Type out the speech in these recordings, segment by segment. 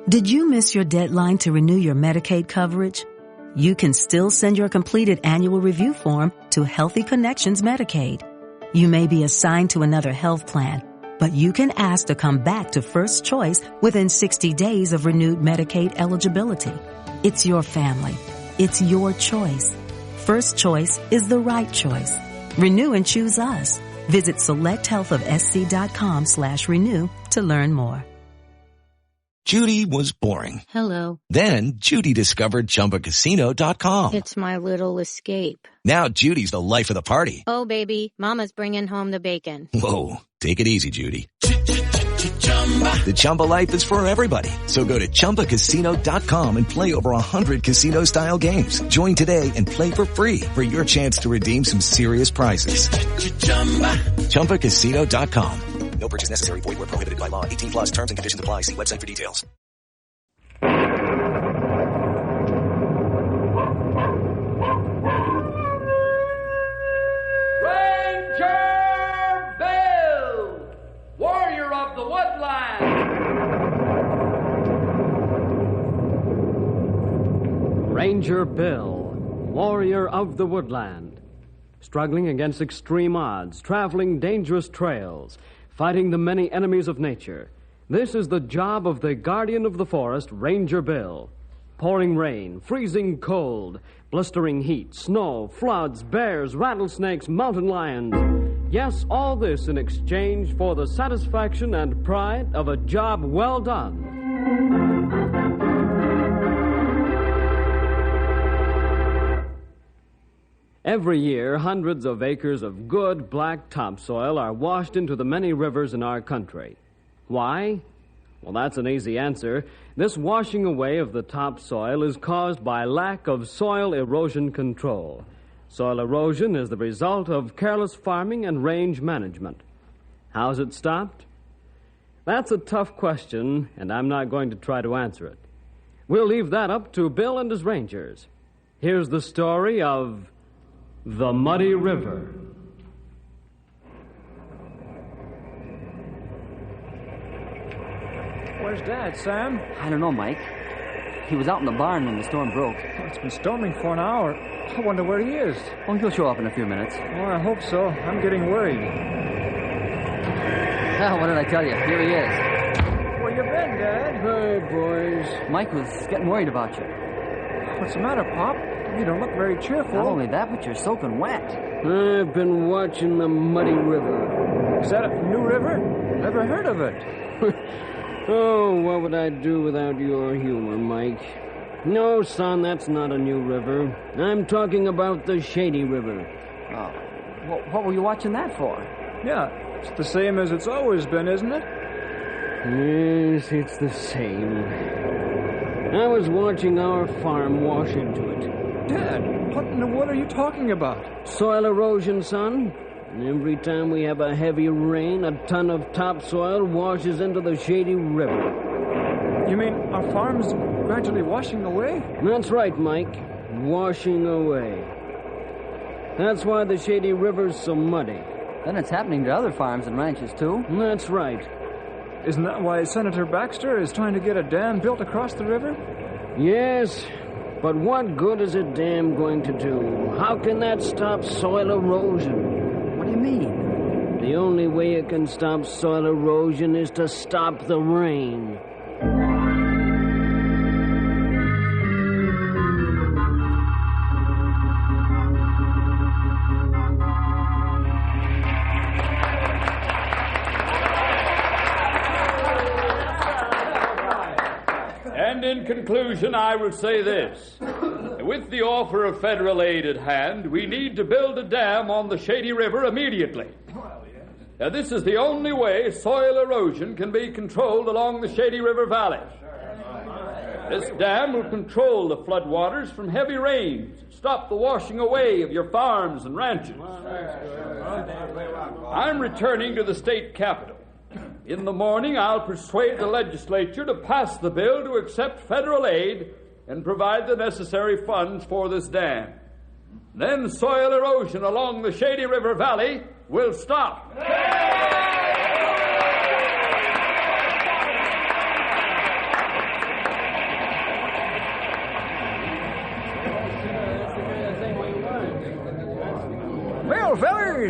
Did you miss your deadline to renew your Medicaid coverage? You can still send your completed annual review form to Healthy Connections Medicaid. You may be assigned to another health plan, but you can ask to come back to First Choice within 60 days of renewed Medicaid eligibility. It's your family. It's your choice. First Choice is the right choice. Renew and choose us. Visit selecthealthofsc.com/renew to learn more. Judy was boring. Hello. Then Judy discovered ChumbaCasino.com. It's my little escape. Now Judy's the life of the party. Oh, baby, mama's bringing home the bacon. Whoa, take it easy, Judy. The Chumba life is for everybody. So go to ChumbaCasino.com and play over 100 casino-style games. Join today and play for free for your chance to redeem some serious prizes. ChumbaCasino.com. No purchase necessary. Void where prohibited by law. 18 plus terms and conditions apply. See website for details. Ranger Bill, warrior of the woodland. Ranger Bill, warrior of the woodland. Struggling against extreme odds, traveling dangerous trails, fighting the many enemies of nature. This is the job of the guardian of the forest, Ranger Bill. Pouring rain, freezing cold, blistering heat, snow, floods, bears, rattlesnakes, mountain lions. Yes, all this in exchange for the satisfaction and pride of a job well done. Every year, hundreds of acres of good black topsoil are washed into the many rivers in our country. Why? Well, that's an easy answer. This washing away of the topsoil is caused by lack of soil erosion control. Soil erosion is the result of careless farming and range management. How's it stopped? That's a tough question, and I'm not going to try to answer it. We'll leave that up to Bill and his rangers. Here's the story of the Muddy River. Where's Dad, Sam? I don't know, Mike. He was out in the barn when the storm broke. Oh, it's been storming for an hour. I wonder where he is. Oh, he'll show up in a few minutes. Oh, I hope so. I'm getting worried. Oh, what did I tell you? Here he is. Where you been, Dad? Hi, boys. Mike was getting worried about you. What's the matter, Pop? You don't look very cheerful. Not only that, but you're soaking wet. I've been watching the Muddy River. Is that a new river? Never heard of it. Oh, what would I do without your humor, Mike? No, son, that's not a new river. I'm talking about the Shady River. Oh, what were you watching that for? Yeah, it's the same as it's always been, isn't it? Yes, it's the same. I was watching our farm wash into it. Dad, what in the world are you talking about? Soil erosion, son. Every time we have a heavy rain, a ton of topsoil washes into the Shady River. You mean our farm's gradually washing away? That's right, Mike. Washing away. That's why the Shady River's so muddy. Then it's happening to other farms and ranches, too. That's right. Isn't that why Senator Baxter is trying to get a dam built across the river? Yes, but what good is a dam going to do? How can that stop soil erosion? What do you mean? The only way it can stop soil erosion is to stop the rain. And in conclusion, I will say this. With the offer of federal aid at hand, we need to build a dam on the Shady River immediately. Now, this is the only way soil erosion can be controlled along the Shady River Valley. This dam will control the floodwaters from heavy rains, stop the washing away of your farms and ranches. I'm returning to the state capitol. In the morning, I'll persuade the legislature to pass the bill to accept federal aid and provide the necessary funds for this dam. Then soil erosion along the Shady River Valley will stop.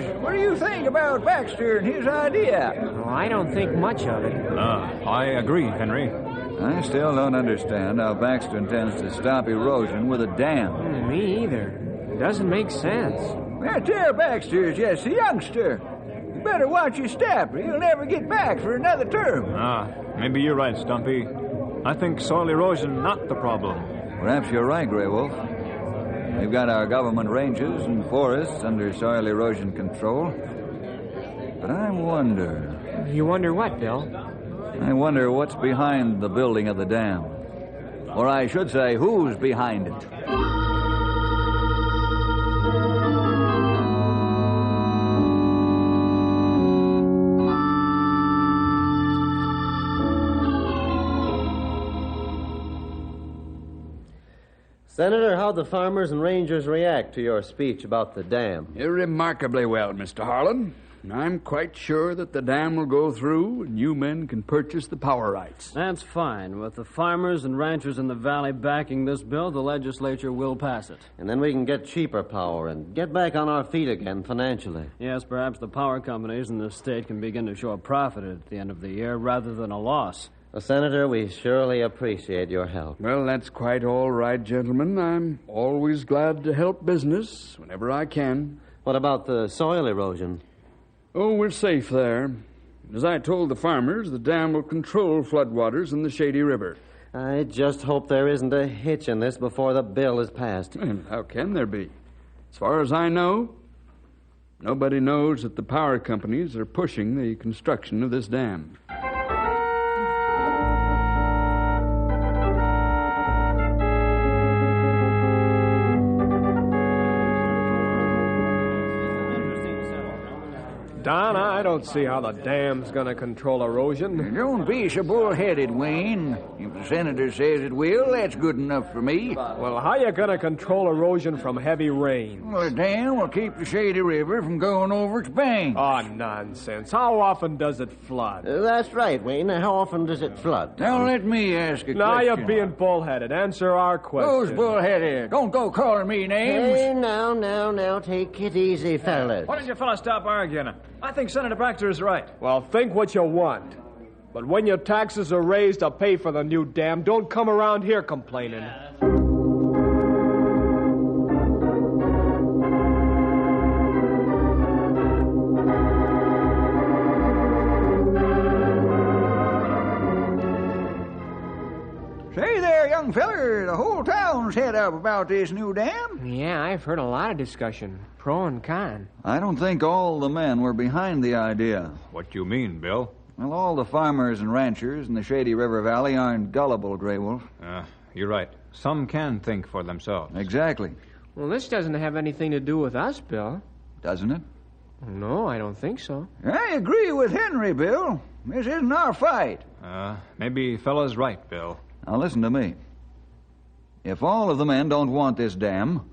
fellas, what do you think about Baxter and his idea? Well, I don't think much of it. I agree, Henry. I still don't understand how Baxter intends to stop erosion with a dam. Me either. It doesn't make sense. Well, tell Baxter is just a youngster. You better watch your step or he'll never get back for another term. Maybe you're right, Stumpy. I think soil erosion not the problem. Perhaps you're right, Grey Wolf. We've got our government ranges and forests under soil erosion control. But I wonder... You wonder what, Bill? I wonder what's behind the building of the dam. Or I should say, who's behind it. Senator, how'd the farmers and rangers react to your speech about the dam? Remarkably well, Mr. Harlan. I'm quite sure that the dam will go through and you men can purchase the power rights. That's fine. With the farmers and ranchers in the valley backing this bill, the legislature will pass it. And then we can get cheaper power and get back on our feet again financially. Yes, perhaps the power companies in the state can begin to show a profit at the end of the year rather than a loss. Well, Senator, we surely appreciate your help. Well, that's quite all right, gentlemen. I'm always glad to help business whenever I can. What about the soil erosion? Oh, we're safe there. As I told the farmers, the dam will control floodwaters in the Shady River. I just hope there isn't a hitch in this before the bill is passed. Well, how can there be? As far as I know, nobody knows that the power companies are pushing the construction of this dam. Don, I don't see how the dam's going to control erosion. Don't be so bullheaded, Wayne. If the senator says it will, that's good enough for me. Well, how you going to control erosion from heavy rain? Well, the dam will keep the Shady River from going over its banks. Oh, nonsense. How often does it flood? That's right, Wayne. How often does it flood? Now, let me ask a question. Now you're being bullheaded. Answer our question. Who's bullheaded? Don't go calling me names. Hey, now, take it easy, fellas. Why don't you fellas stop arguing? I think Senator Baxter is right. Well, think what you want. But when your taxes are raised to pay for the new dam, don't come around here complaining. Say there, young feller, the whole town's head up about this new dam. Yeah, I've heard a lot of discussion, pro and con. I don't think all the men were behind the idea. What do you mean, Bill? Well, all the farmers and ranchers in the Shady River Valley aren't gullible, Grey Wolf. You're right. Some can think for themselves. Exactly. Well, this doesn't have anything to do with us, Bill. Doesn't it? No, I don't think so. I agree with Henry, Bill. This isn't our fight. Maybe fella's right, Bill. Now, listen to me. If all of the men don't want this dam,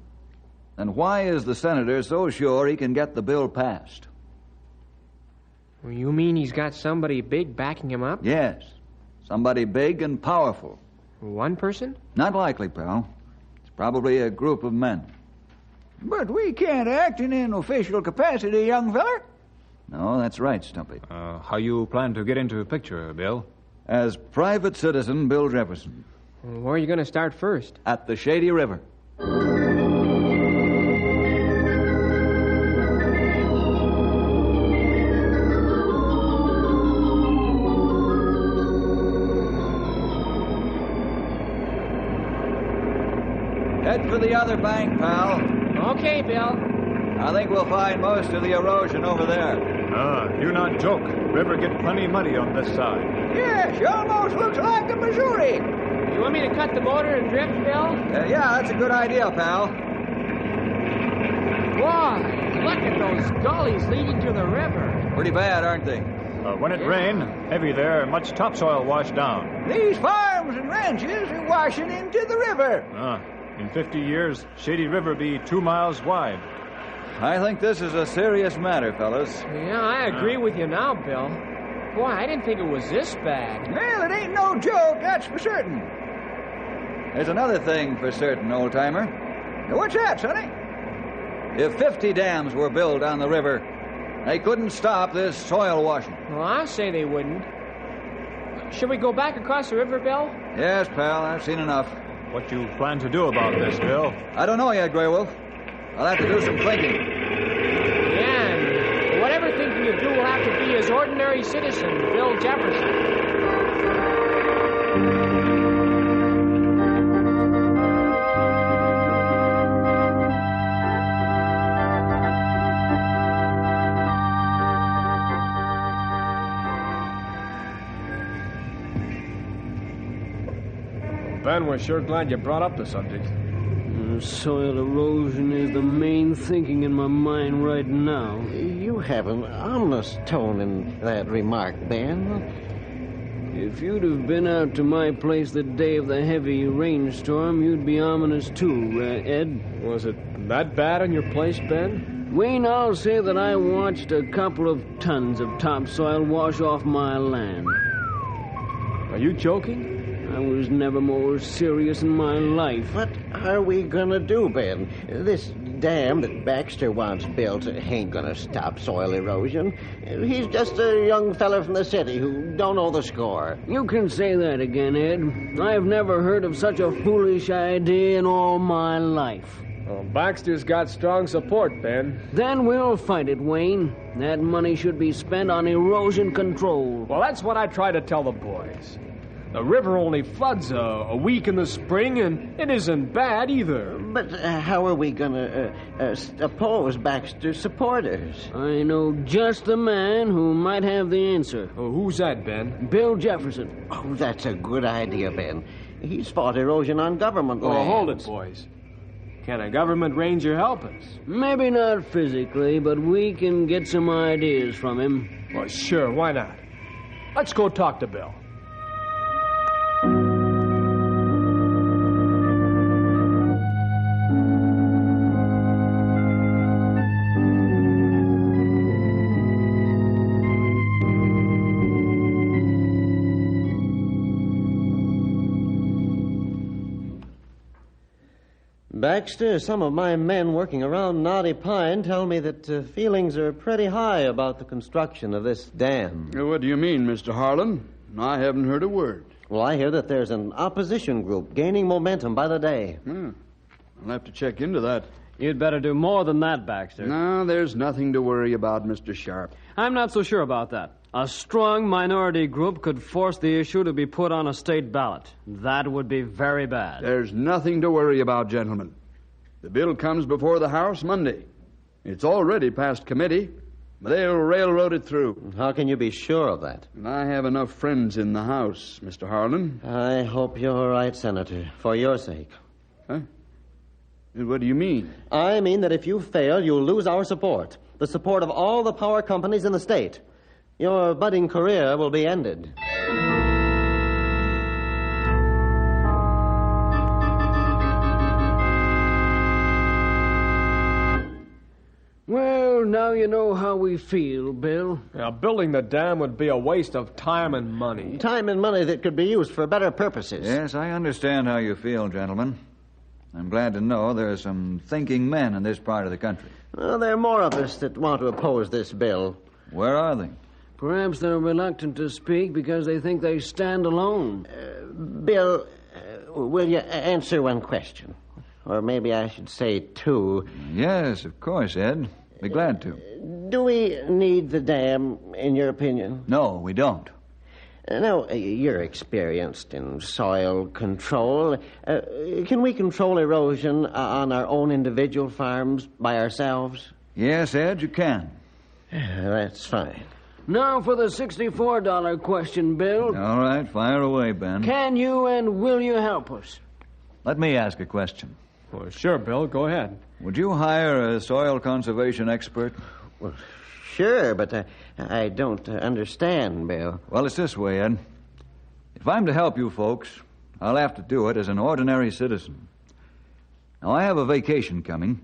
then why is the senator so sure he can get the bill passed? Well, you mean he's got somebody big backing him up? Yes. Somebody big and powerful. One person? Not likely, pal. It's probably a group of men. But we can't act in an official capacity, young feller. No, that's right, Stumpy. How you plan to get into the picture, Bill? As private citizen Bill Jefferson. Well, where are you going to start first? At the Shady River. Head for the other bank, pal. Okay, Bill. I think we'll find most of the erosion over there. You not joke. River get plenty muddy on this side. Yes, she almost looks like the Missouri. You want me to cut the motor and drift, Bill? Yeah, that's a good idea, pal. Why, look at those gullies leading to the river. Pretty bad, aren't they? When it rain, heavy there, much topsoil washed down. These farms and ranches are washing into the river. In 50 years, Shady River be 2 miles wide. I think this is a serious matter, fellas. Yeah, I agree with you now, Bill. Boy, I didn't think it was this bad. Well, it ain't no joke, that's for certain. There's another thing for certain, old-timer. What's that, Sonny? If 50 dams were built on the river, they couldn't stop this soil washing. Well, I say they wouldn't. Should we go back across the river, Bill? Yes, pal, I've seen enough. What you plan to do about this, Bill? I don't know yet, Grey Wolf. I'll have to do some thinking. Yeah, and whatever thinking you do will have to be as ordinary citizen, Bill Jefferson. Ben, we're sure glad you brought up the subject. Soil erosion is the main thinking in my mind right now. You have an ominous tone in that remark, Ben. If you'd have been out to my place the day of the heavy rainstorm, you'd be ominous too, Ed. Was it that bad in your place, Ben? Wayne, I'll say that I watched a couple of tons of topsoil wash off my land. Are you joking? I was never more serious in my life. What are we gonna do, Ben? This dam that Baxter wants built ain't gonna stop soil erosion. He's just a young fella from the city who don't know the score. You can say that again, Ed. I've never heard of such a foolish idea in all my life. Well, Baxter's got strong support, Ben. Then we'll fight it, Wayne. That money should be spent on erosion control. Well, that's what I try to tell the boys. The river only floods a week in the spring, and it isn't bad either. But how are we going to oppose Baxter's supporters? I know just the man who might have the answer. Oh, who's that, Ben? Bill Jefferson. Oh, that's a good idea, Ben. He's fought erosion on government land. Oh, hold it, boys. Can a government ranger help us? Maybe not physically, but we can get some ideas from him. Well, sure, why not? Let's go talk to Bill. Baxter, some of my men working around Knotty Pine tell me that feelings are pretty high about the construction of this dam. What do you mean, Mr. Harlan? I haven't heard a word. Well, I hear that there's an opposition group gaining momentum by the day. I'll have to check into that. You'd better do more than that, Baxter. No, there's nothing to worry about, Mr. Sharp. I'm not so sure about that. A strong minority group could force the issue to be put on a state ballot. That would be very bad. There's nothing to worry about, gentlemen. The bill comes before the House Monday. It's already passed committee. They'll railroad it through. How can you be sure of that? And I have enough friends in the House, Mr. Harlan. I hope you're right, Senator, for your sake. Huh? What do you mean? I mean that if you fail, you'll lose our support. The support of all the power companies in the state. Your budding career will be ended. Well, now you know how we feel, Bill. Now, building the dam would be a waste of time and money. Time and money that could be used for better purposes. Yes, I understand how you feel, gentlemen. I'm glad to know there are some thinking men in this part of the country. Well, there are more of us that want to oppose this bill. Where are they? Perhaps they're reluctant to speak because they think they stand alone. Bill, will you answer one question? Or maybe I should say two. Yes, of course, Ed. Be glad to. Do we need the dam, in your opinion? No, we don't. Now, you're experienced in soil control. Can we control erosion on our own individual farms by ourselves? Yes, Ed, you can. That's fine. Now for the $64 question, Bill. All right, fire away, Ben. Can you and will you help us? Let me ask a question. Well, sure, Bill, go ahead. Would you hire a soil conservation expert? Well, sure, but I don't understand, Bill. Well, it's this way, Ed. If I'm to help you folks, I'll have to do it as an ordinary citizen. Now, I have a vacation coming.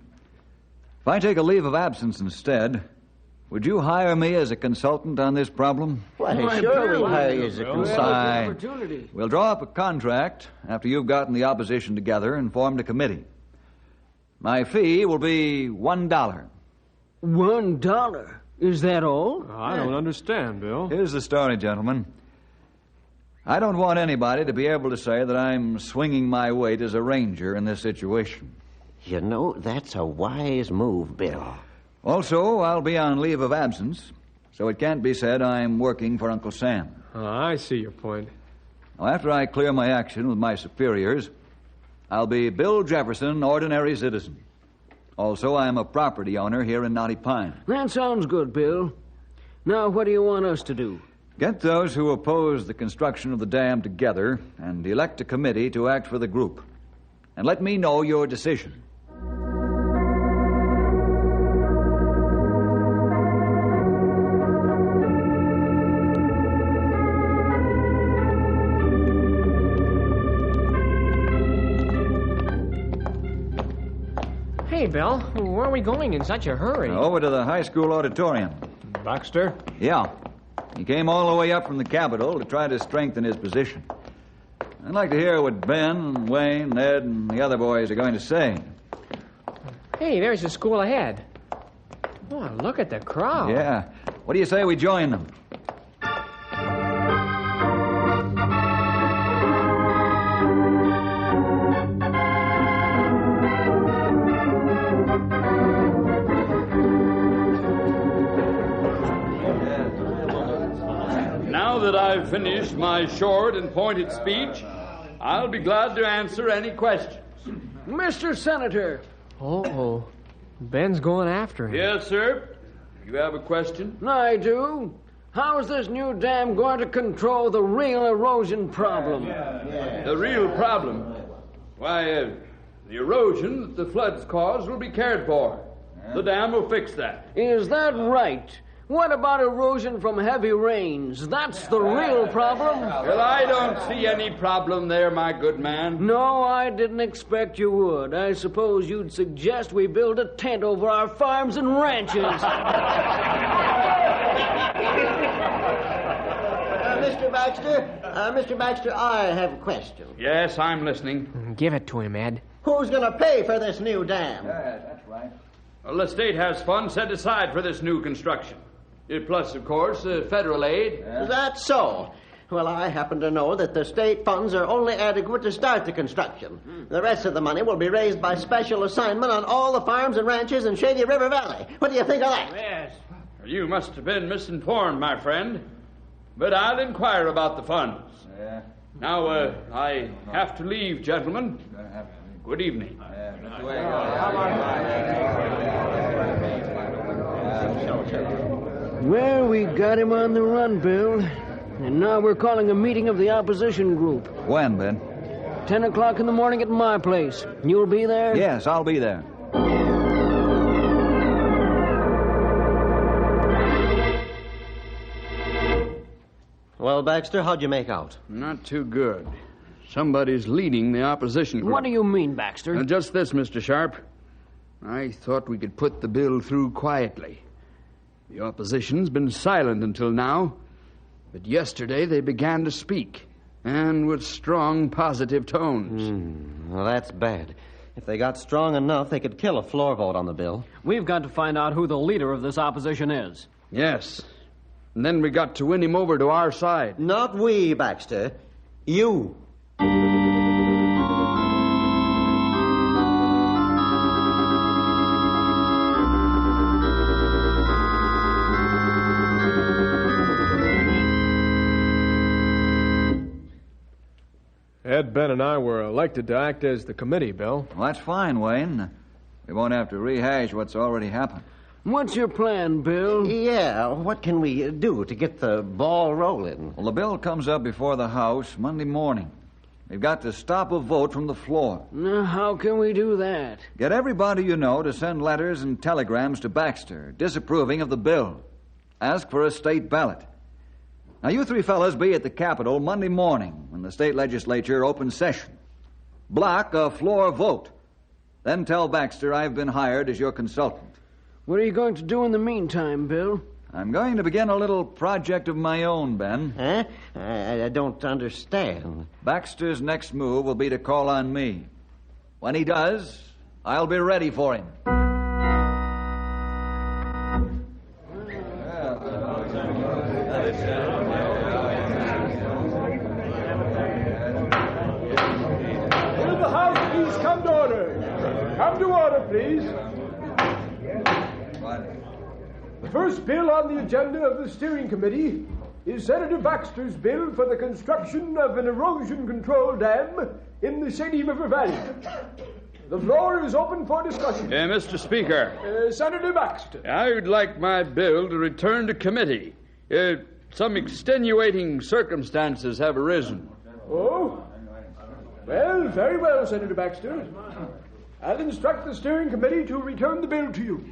If I take a leave of absence instead, would you hire me as a consultant on this problem? Why, sure we'll hire you as a consultant. Fine. We'll draw up a contract after you've gotten the opposition together and formed a committee. My fee will be $1. $1? Is that all? I don't understand, Bill. Here's the story, gentlemen. I don't want anybody to be able to say that I'm swinging my weight as a ranger in this situation. You know, that's a wise move, Bill. Also, I'll be on leave of absence, so it can't be said I'm working for Uncle Sam. I see your point. Now, after I clear my action with my superiors, I'll be Bill Jefferson, ordinary citizen. Also, I'm a property owner here in Knotty Pine. That sounds good, Bill. Now, what do you want us to do? Get those who oppose the construction of the dam together and elect a committee to act for the group. And let me know your decision. Hey, Bill, where are we going in such a hurry? Over to the high school auditorium. Baxter? Yeah. He came all the way up from the Capitol to try to strengthen his position. I'd like to hear what Ben, and Wayne, Ned, and the other boys are going to say. Hey, there's the school ahead. Oh, look at the crowd. Yeah. What do you say we join them? Now that I've finished my short and pointed speech, I'll be glad to answer any questions. Mr. Senator. Oh, Ben's going after him. Yes, sir. You have a question? I do. How is this new dam going to control the real erosion problem? The real problem? Why, the erosion that the floods cause will be cared for. The dam will fix that. Is that right? What about erosion from heavy rains? That's the real problem. Well, I don't see any problem there, my good man. No, I didn't expect you would. I suppose you'd suggest we build a tent over our farms and ranches. Mr. Baxter, I have a question. Yes, I'm listening. Give it to him, Ed. Who's going to pay for this new dam? That's right. Well, the state has funds set aside for this new construction. Plus, of course, federal aid. Is that so? Well, I happen to know that the state funds are only adequate to start the construction. The rest of the money will be raised by special assignment on all the farms and ranches in Shady River Valley. What do you think of that? Yes. You must have been misinformed, my friend. But I'll inquire about the funds. Yeah. Now, I have to leave, gentlemen. Good evening. Well, we got him on the run, Bill. And now we're calling a meeting of the opposition group. When, Ben? 10 o'clock in the morning at my place. You'll be there? Yes, I'll be there. Well, Baxter, how'd you make out? Not too good. Somebody's leading the opposition group. What do you mean, Baxter? Just this, Mr. Sharp. I thought we could put the bill through quietly. The opposition's been silent until now, but yesterday they began to speak, and with strong, positive tones. Well, that's bad. If they got strong enough, they could kill a floor vote on the bill. We've got to find out who the leader of this opposition is. Yes. And then we got to win him over to our side. Not we, Baxter. You. Ed, Ben, and I were elected to act as the committee, Bill. Well, that's fine, Wayne. We won't have to rehash what's already happened. What's your plan, Bill? Yeah, what can we do to get the ball rolling? Well, the bill comes up before the House Monday morning. We've got to stop a vote from the floor. Now, how can we do that? Get everybody you know to send letters and telegrams to Baxter disapproving of the bill. Ask for a state ballot. Now, you three fellas be at the Capitol Monday morning when the state legislature opens session. Block a floor vote. Then tell Baxter I've been hired as your consultant. What are you going to do in the meantime, Bill? I'm going to begin a little project of my own, Ben. Huh? I don't understand. Baxter's next move will be to call on me. When he does, I'll be ready for him. Will the House please come to order? Come to order, please. The first bill on the agenda of the steering committee is Senator Baxter's bill for the construction of an erosion control dam in the Shady River Valley. The floor is open for discussion. Mr. Speaker. Senator Baxter. I would like my bill to return to committee. Some extenuating circumstances have arisen. Oh? Well, very well, Senator Baxter. I'll instruct the steering committee to return the bill to you.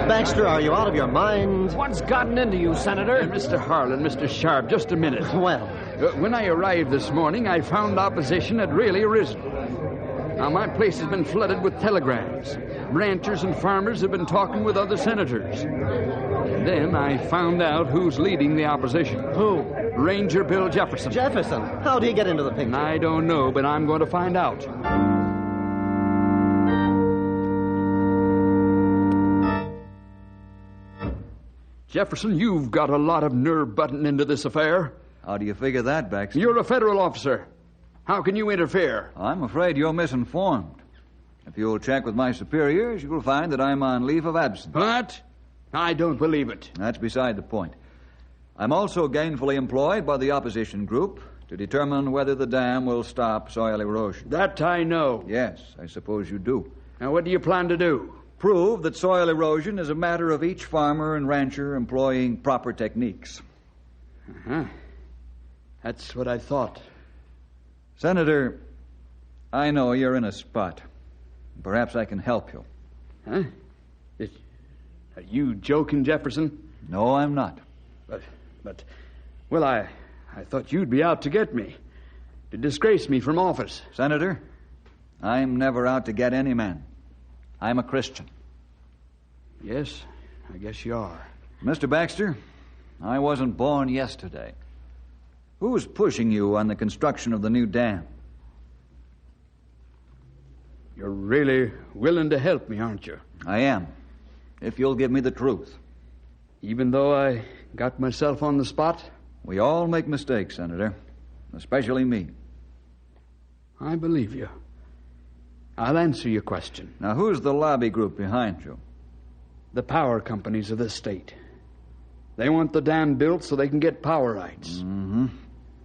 Baxter, are you out of your mind? What's gotten into you, Senator? Mr. Harlan, Mr. Sharp, just a minute. Well, when I arrived this morning, I found opposition had really arisen. Now, my place has been flooded with telegrams. Ranchers and farmers have been talking with other senators. Then I found out who's leading the opposition. Who? Ranger Bill Jefferson. Jefferson? How'd he get into the picture? I don't know, but I'm going to find out. Jefferson, you've got a lot of nerve butting into this affair. How do you figure that, Baxter? You're a federal officer. How can you interfere? I'm afraid you're misinformed. If you'll check with my superiors, you'll find that I'm on leave of absence. What? I don't believe it. That's beside the point. I'm also gainfully employed by the opposition group to determine whether the dam will stop soil erosion. That I know. Yes, I suppose you do. Now, what do you plan to do? Prove that soil erosion is a matter of each farmer and rancher employing proper techniques. Uh-huh. That's what I thought. Senator, I know you're in a spot. Perhaps I can help you. Huh? Are you joking, Jefferson? No, I'm not. Well, I thought you'd be out to get me, to disgrace me from office. Senator, I'm never out to get any man. I'm a Christian. Yes, I guess you are. Mr. Baxter, I wasn't born yesterday. Who's pushing you on the construction of the new dam? You're really willing to help me, aren't you? I am, if you'll give me the truth. Even though I got myself on the spot? We all make mistakes, Senator, especially me. I believe you. I'll answer your question. Now, who's the lobby group behind you? The power companies of this state. They want the dam built so they can get power rights. Mm-hmm.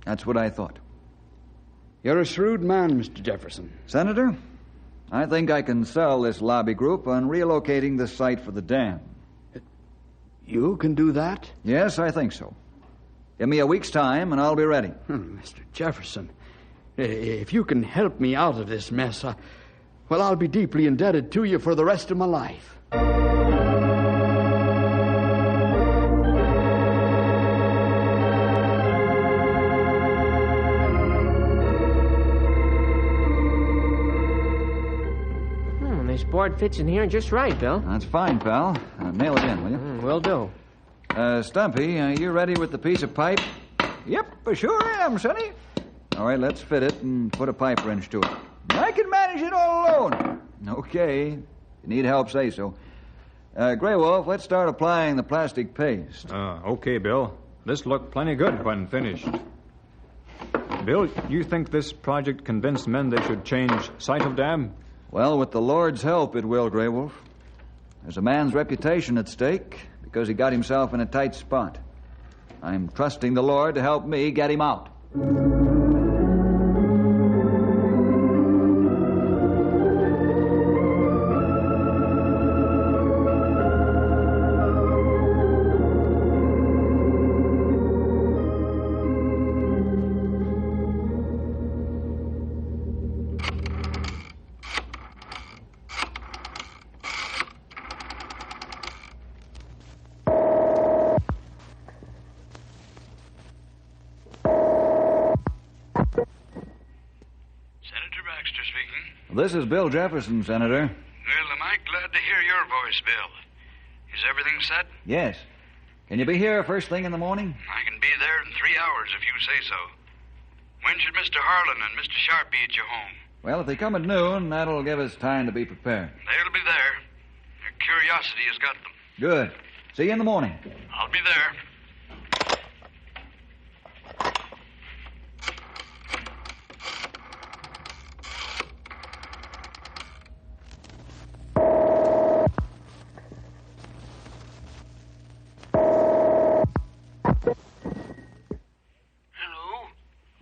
That's what I thought. You're a shrewd man, Mr. Jefferson. Senator, I think I can sell this lobby group on relocating the site for the dam. You can do that? Yes, I think so. Give me a week's time and I'll be ready. Mr. Jefferson, if you can help me out of this mess, I'll be deeply indebted to you for the rest of my life. This board fits in here just right, Bill. That's fine, pal. Nail it in, will you? Will do. Stumpy, you ready with the piece of pipe? Yep, I sure am, Sonny. All right, let's fit it and put a pipe wrench to it. I can manage it all alone. Okay. If you need help, say so. Grey Wolf, let's start applying the plastic paste. Okay, Bill. This looked plenty good when finished. Bill, you think this project convinced men they should change site of dam? Well, with the Lord's help, it will, Grey Wolf. There's a man's reputation at stake because he got himself in a tight spot. I'm trusting the Lord to help me get him out. This is Bill Jefferson, Senator. Well, am I glad to hear your voice, Bill. Is everything set? Yes. Can you be here first thing in the morning? I can be there in 3 hours if you say so. When should Mr. Harlan and Mr. Sharp be at your home? Well, if they come at noon, that'll give us time to be prepared. They'll be there. Their curiosity has got them. Good. See you in the morning. I'll be there.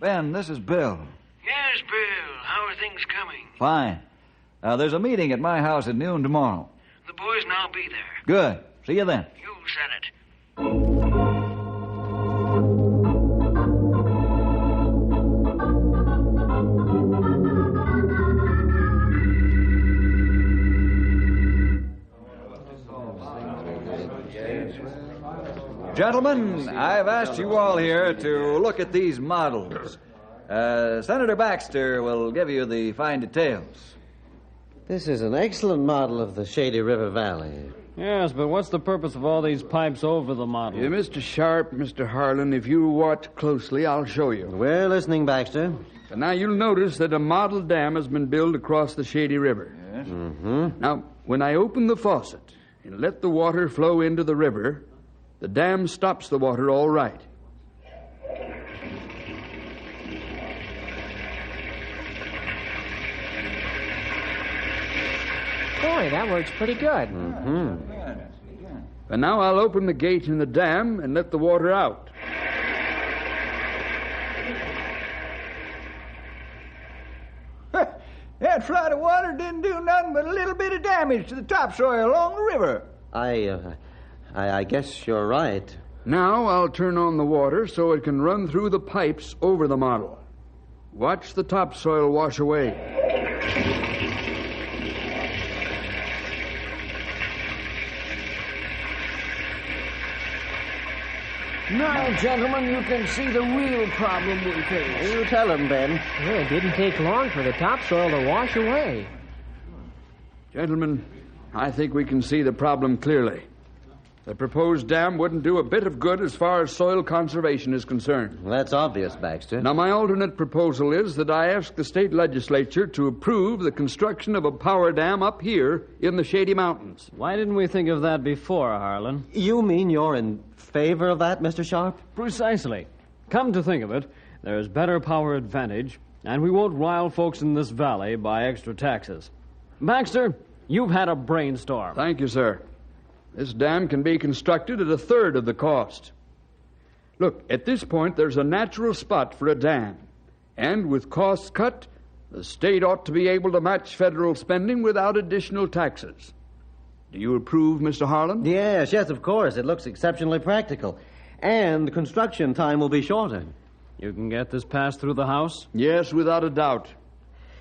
Ben, this is Bill. Yes, Bill. How are things coming? Fine. There's a meeting at my house at noon tomorrow. The boys and I'll be there. Good. See you then. You said it. Gentlemen, I've asked you all here to look at these models. Senator Baxter will give you the fine details. This is an excellent model of the Shady River Valley. Yes, but what's the purpose of all these pipes over the model? Mr. Sharp, Mr. Harlan, if you watch closely, I'll show you. We're listening, Baxter. So now you'll notice that a model dam has been built across the Shady River. Yes. Mm-hmm. Now, when I open the faucet and let the water flow into the river, the dam stops the water all right. Boy, that works pretty good. Mm-hmm. And now I'll open the gate in the dam and let the water out. That flood of water didn't do nothing but a little bit of damage to the topsoil along the river. I guess you're right. Now I'll turn on the water so it can run through the pipes over the model. Watch the topsoil wash away. Now, gentlemen, you can see the real problem we face. You tell him, Ben. Well, it didn't take long for the topsoil to wash away. Gentlemen, I think we can see the problem clearly. The proposed dam wouldn't do a bit of good as far as soil conservation is concerned. Well, that's obvious, Baxter. Now, my alternate proposal is that I ask the state legislature to approve the construction of a power dam up here in the Shady Mountains. Why didn't we think of that before, Harlan? You mean you're in favor of that, Mr. Sharp? Precisely. Come to think of it, there's better power advantage, and we won't rile folks in this valley by extra taxes. Baxter, you've had a brainstorm. Thank you, sir. This dam can be constructed at a third of the cost. Look, at this point, there's a natural spot for a dam. And with costs cut, the state ought to be able to match federal spending without additional taxes. Do you approve, Mr. Harlan? Yes, of course. It looks exceptionally practical. And construction time will be shorter. You can get this passed through the House? Yes, without a doubt.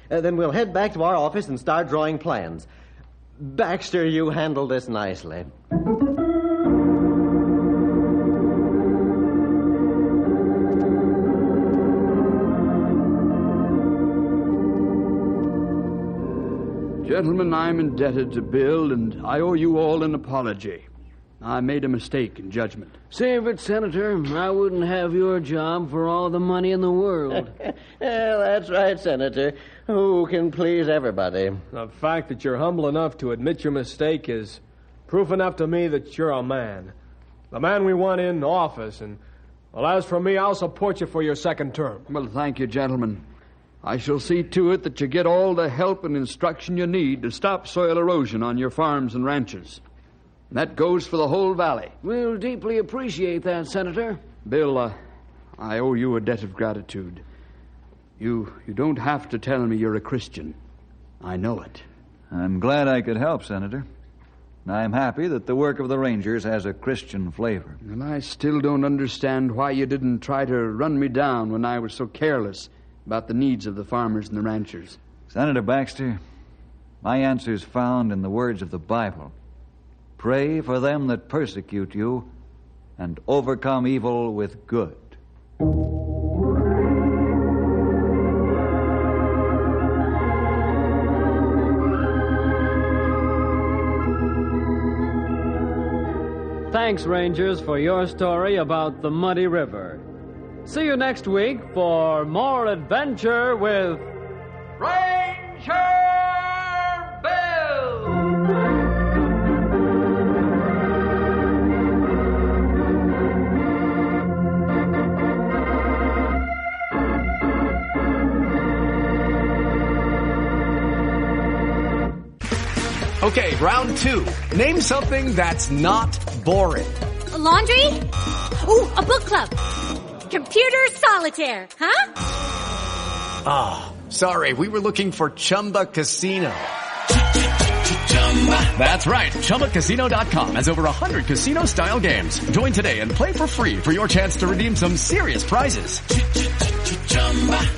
Then we'll head back to our office and start drawing plans. Baxter, you handled this nicely. Gentlemen, I'm indebted to Bill, and I owe you all an apology. I made a mistake in judgment. Save it, Senator. I wouldn't have your job for all the money in the world. That's right, Senator. Who can please everybody? The fact that you're humble enough to admit your mistake is proof enough to me that you're a man. The man we want in office. And, well, as for me, I'll support you for your second term. Well, thank you, gentlemen. I shall see to it that you get all the help and instruction you need to stop soil erosion on your farms and ranches. That goes for the whole valley. We'll deeply appreciate that, Senator. Bill, I owe you a debt of gratitude. You don't have to tell me you're a Christian. I know it. I'm glad I could help, Senator. I'm happy that the work of the Rangers has a Christian flavor. And I still don't understand why you didn't try to run me down when I was so careless about the needs of the farmers and the ranchers. Senator Baxter, my answer is found in the words of the Bible. Pray for them that persecute you, and overcome evil with good. Thanks, Rangers, for your story about the Muddy River. See you next week for more adventure with Ranger Bill! Okay, round 2. Name something that's not boring. A laundry? Ooh, a book club. Computer solitaire, huh? Ah, oh, sorry, we were looking for Chumba Casino. That's right, ChumbaCasino.com has over 100 casino-style games. Join today and play for free for your chance to redeem some serious prizes.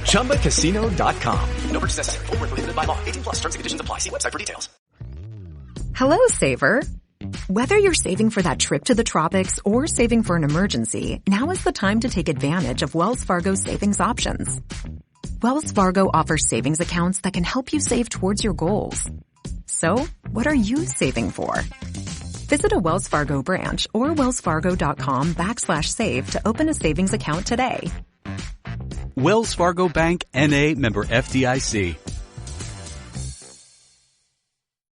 ChumbaCasino.com. No purchase necessary. Void where prohibited by law. 18+ terms and conditions apply. See website for details. Hello, saver. Whether you're saving for that trip to the tropics or saving for an emergency, now is the time to take advantage of Wells Fargo's savings options. Wells Fargo offers savings accounts that can help you save towards your goals. So, what are you saving for? Visit a Wells Fargo branch or wellsfargo.com/save to open a savings account today. Wells Fargo Bank, N.A., member FDIC.